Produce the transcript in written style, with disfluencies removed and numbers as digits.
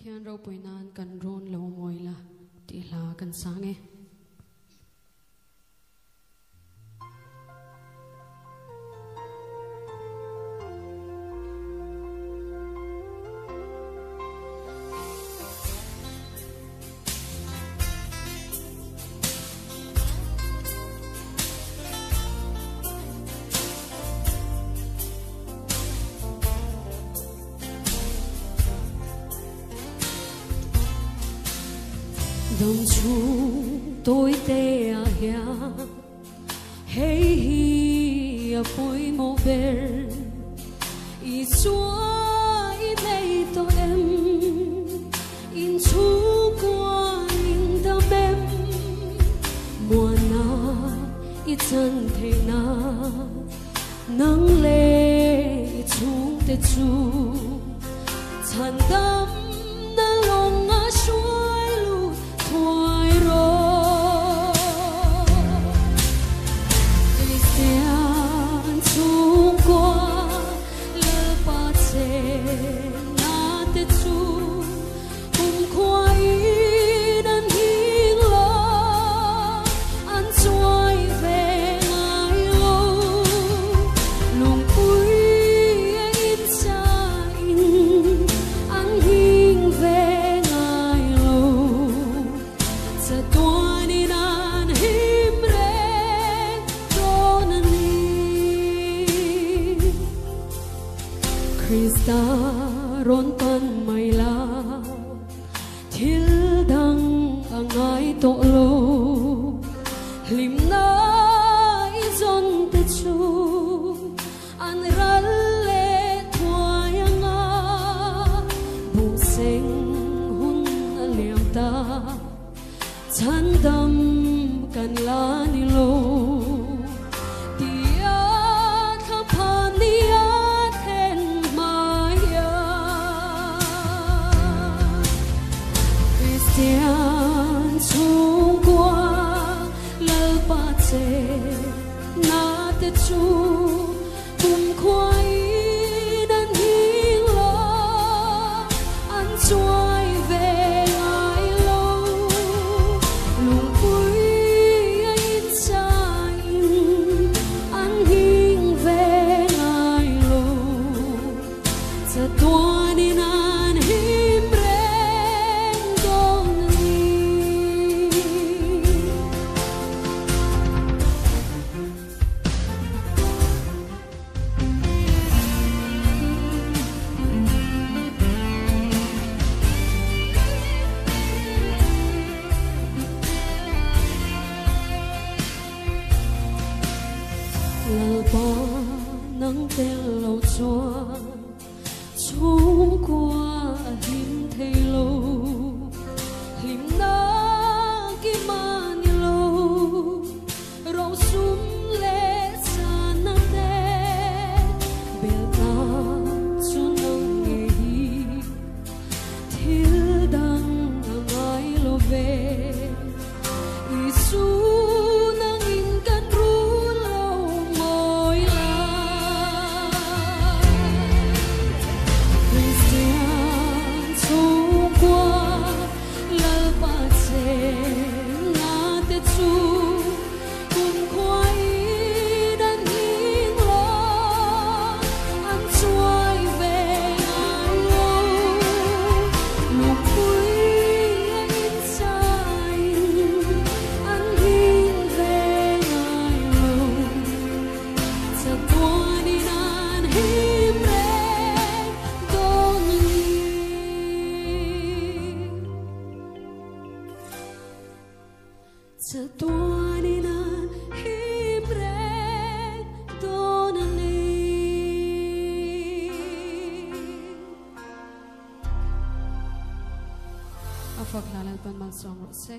Hian ro poinan kan ron lo moila ti la kan sange Dòng chung tôi tê à hia hey hi a poi mo ver I xóa I mây to em in chu qua in đam em mùa na I chân thế na nắng lệ chung tê chu chân đam na lòng ngã xuống Krista ron pan mai la thil dang angai to lo lim na I zon te chu an ral le thwai anga bu seng hun aliam ta chan dam kan la ni lo Tian chung qua lal pa che na te chu kum khoi nan hing lo an chuai ve ai lo lung pui in sai an hing ve ai lo sa tua ni nan him lal pa nang tel lo chua chung qua him thei lo him na ki man lo ro sum le san na te bel ta chun nang nge hi thil dang ngai lo ve I su sa tua ni na himrek donani afak lalal pan mal song se